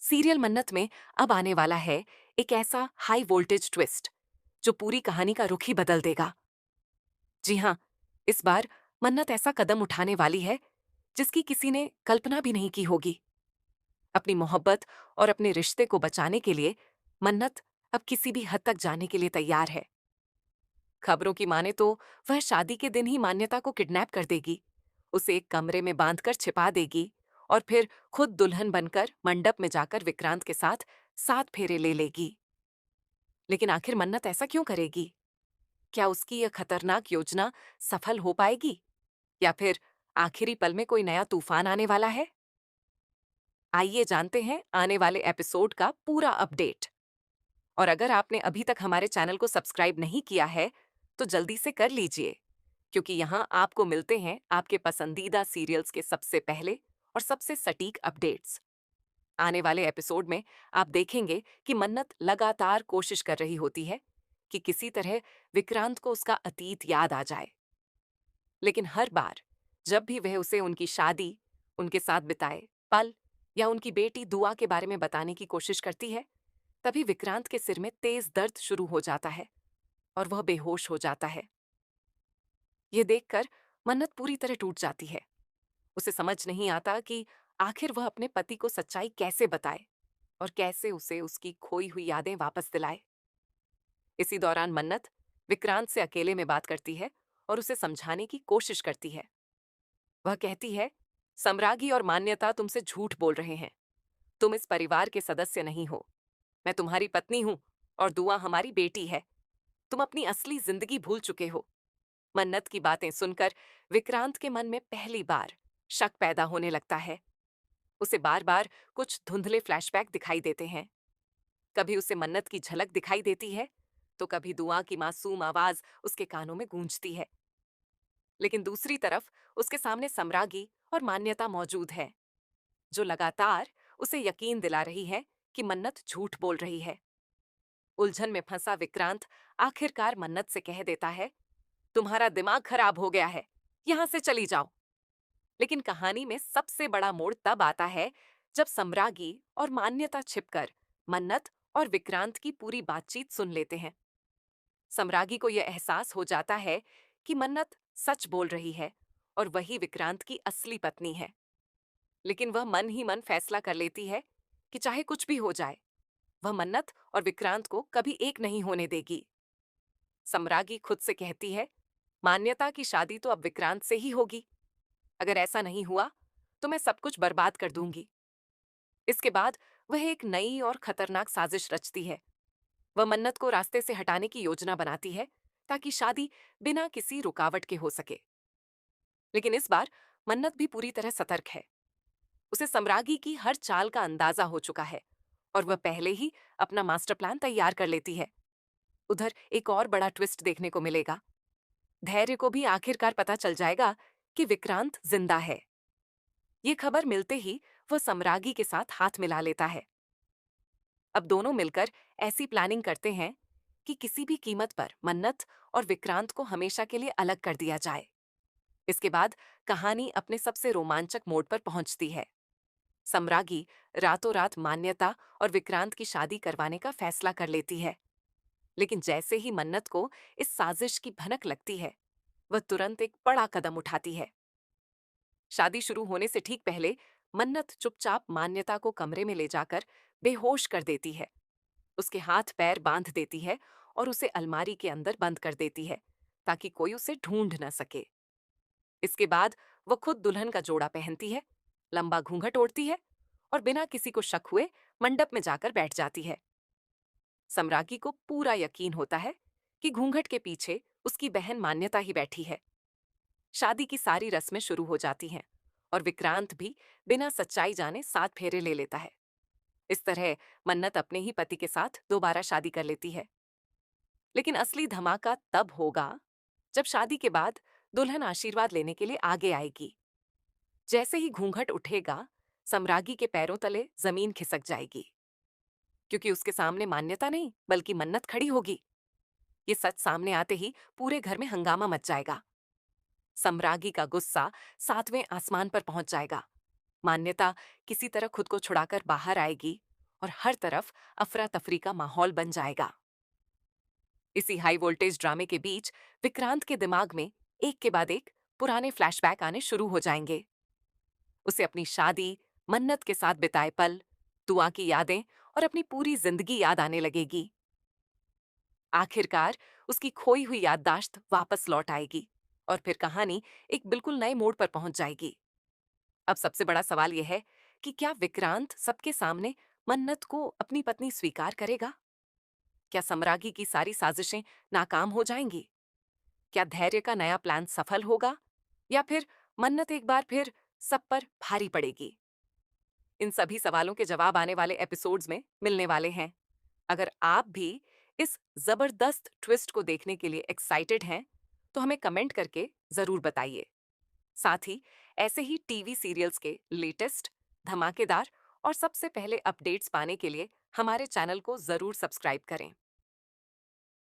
Serial मन्नत में अब आने वाला है एक ऐसा हाई वोल्टेज ट्विस्ट जो पूरी कहानी का रुख ही बदल देगा। जी हाँ, इस बार मन्नत ऐसा कदम उठाने वाली है जिसकी किसी ने कल्पना भी नहीं की होगी। अपनी मोहब्बत और अपने रिश्ते को बचाने के लिए मन्नत अब किसी भी हद तक जाने के लिए तैयार है। खबरों की माने तो वह शादी के दिन ही मान्यता को किडनैप कर देगी, उसे एक कमरे में बांधकर छिपा देगी और फिर खुद दुल्हन बनकर मंडप में जाकर विक्रांत के साथ 7 फेरे ले लेगी। लेकिन आखिर मन्नत ऐसा क्यों करेगी? क्या उसकी यह खतरनाक योजना सफल हो पाएगी या फिर आखिरी पल में कोई नया तूफान आने वाला है? आइए जानते हैं आने वाले एपिसोड का पूरा अपडेट। और अगर आपने अभी तक हमारे चैनल को सब्सक्राइब नहीं किया है, तो जल्दी से कर लीजिए, क्योंकि यहाँ आपको मिलते हैं आपके पसंदीदा सीरियल्स के सबसे पहले और सबसे सटीक अपडेट्स। आने वाले एपिसोड में आप देखेंगे कि मन्नत लगातार कोशिश कर रही होती है कि किसी तरह विक्रांत को उसका अतीत याद आ जाए। लेकिन हर बार जब भी वह उसे उनकी शादी, उनके साथ बिताए पल या उनकी बेटी दुआ के बारे में बताने की कोशिश करती है, तभी विक्रांत के सिर में तेज दर्द शुरू हो जाता है और वह बेहोश हो जाता है। ये देखकर मन्नत पूरी तरह टूट जाती है। उसे समझ नहीं आता कि आखिर वह अपने पति को सच्चाई कैसे बताए और कैसे उसे उसकी खोई हुई यादें वापस दिलाए। इसी दौरान मन्नत विक्रांत से अकेले में बात करती है और उसे समझाने की कोशिश करती है। वह कहती है, सम्रागी और मान्यता तुमसे झूठ बोल रहे हैं। तुम इस परिवार के सदस्य नहीं हो। मैं तुम्हारी पत्नी हूं और दुआ हमारी बेटी है। तुम अपनी असली जिंदगी भूल चुके हो। मन्नत की बातें सुनकर विक्रांत के मन में पहली बार शक पैदा होने लगता है। उसे बार बार कुछ धुंधले फ्लैशबैक दिखाई देते हैं। कभी उसे मन्नत की झलक दिखाई देती है, तो कभी दुआ की मासूम आवाज उसके कानों में गूंजती है। लेकिन दूसरी तरफ उसके सामने सम्रागी और मान्यता मौजूद है, जो लगातार उसे यकीन दिला रही है कि मन्नत झूठ बोल रही है। उलझन में फंसा विक्रांत आखिरकार मन्नत से कह देता है, तुम्हारा दिमाग खराब हो गया है, यहां से चली जाओ। लेकिन कहानी में सबसे बड़ा मोड़ तब आता है जब सम्रागी और मान्यता छिपकर मन्नत और विक्रांत की पूरी बातचीत सुन लेते हैं। सम्रागी को यह एहसास हो जाता है कि मन्नत सच बोल रही है और वही विक्रांत की असली पत्नी है। लेकिन वह मन ही मन फैसला कर लेती है कि चाहे कुछ भी हो जाए, वह मन्नत और विक्रांत को कभी एक नहीं होने देगी। सम्रागी खुद से कहती है, मान्यता की शादी तो अब विक्रांत से ही होगी। अगर ऐसा नहीं हुआ तो मैं सब कुछ बर्बाद कर दूंगी। इसके बाद वह एक नई और खतरनाक साजिश रचती है। वह मन्नत को रास्ते से हटाने की योजना बनाती है ताकि शादी बिना किसी रुकावट के हो सके। लेकिन इस बार मन्नत भी पूरी तरह सतर्क है। उसे सम्रागी की हर चाल का अंदाजा हो चुका है और वह पहले ही अपना मास्टर प्लान तैयार कर लेती है। उधर एक और बड़ा ट्विस्ट देखने को मिलेगा। धैर्य को भी आखिरकार पता चल जाएगा कि विक्रांत जिंदा है। ये खबर मिलते ही वह सम्रागी के साथ हाथ मिला लेता है। अब दोनों मिलकर ऐसी प्लानिंग करते हैं कि किसी भी कीमत पर मन्नत और विक्रांत को हमेशा के लिए अलग कर दिया जाए। इसके बाद कहानी अपने सबसे रोमांचक मोड़ पर पहुंचती है। सम्रागी रातों रात मान्यता और विक्रांत की शादी करवाने का फैसला कर लेती है। लेकिन जैसे ही मन्नत को इस साजिश की भनक लगती है, वह तुरंत एक बड़ा कदम उठाती है। शादी शुरू होने से ठीक पहले मन्नत चुपचाप मान्यता को कमरे में ले जाकर बेहोश कर देती है। उसके हाथ पैर बांध देती है और उसे अलमारी के अंदर बंद कर देती है ताकि कोई उसे ढूंढ न सके। इसके बाद वह खुद दुल्हन का जोड़ा पहनती है, लंबा घूंघट ओढ़ती है और बिना किसी को शक हुए मंडप में जाकर बैठ जाती है। सम्रागी को पूरा यकीन होता है कि घूंघट के पीछे उसकी बहन मान्यता ही बैठी है। शादी की सारी रस्में शुरू हो जाती हैं और विक्रांत भी बिना सच्चाई जाने 7 फेरे ले लेता है। इस तरह मन्नत अपने ही पति के साथ दोबारा शादी कर लेती है। लेकिन असली धमाका तब होगा जब शादी के बाद दुल्हन आशीर्वाद लेने के लिए आगे आएगी। जैसे ही घूंघट उठेगा, सम्रागी के पैरों तले जमीन खिसक जाएगी, क्योंकि उसके सामने मान्यता नहीं बल्कि मन्नत खड़ी होगी। ये सच सामने आते ही पूरे घर में हंगामा मच जाएगा। सम्रागी का गुस्सा 7वें आसमान पर पहुंच जाएगा। मान्यता किसी तरह खुद को छुड़ाकर बाहर आएगी और हर तरफ अफरा तफरी का माहौल बन जाएगा। इसी हाई वोल्टेज ड्रामे के बीच विक्रांत के दिमाग में एक के बाद एक पुराने फ्लैशबैक आने शुरू हो जाएंगे। उसे अपनी शादी, मन्नत के साथ बिताए पल, दुआ की यादें और अपनी पूरी जिंदगी याद आने लगेगी। आखिरकार उसकी खोई हुई याददाश्त वापस लौट आएगी और फिर कहानी एक बिल्कुल नए मोड़ पर पहुंच जाएगी। अब सबसे बड़ा सवाल यह है कि क्या विक्रांत सबके सामने मन्नत को अपनी पत्नी स्वीकार करेगा? क्या सम्रागी की सारी साजिशें नाकाम हो जाएंगी? क्या धैर्य का नया प्लान सफल होगा, या फिर मन्नत एक बार फिर सब पर भारी पड़ेगी? इन सभी सवालों के जवाब आने वाले एपिसोड्स में मिलने वाले हैं। अगर आप भी इस जबरदस्त ट्विस्ट को देखने के लिए एक्साइटेड हैं, तो हमें कमेंट करके जरूर बताइए। साथ ही ऐसे ही टीवी सीरियल्स के लेटेस्ट, धमाकेदार और सबसे पहले अपडेट्स पाने के लिए हमारे चैनल को जरूर सब्सक्राइब करें।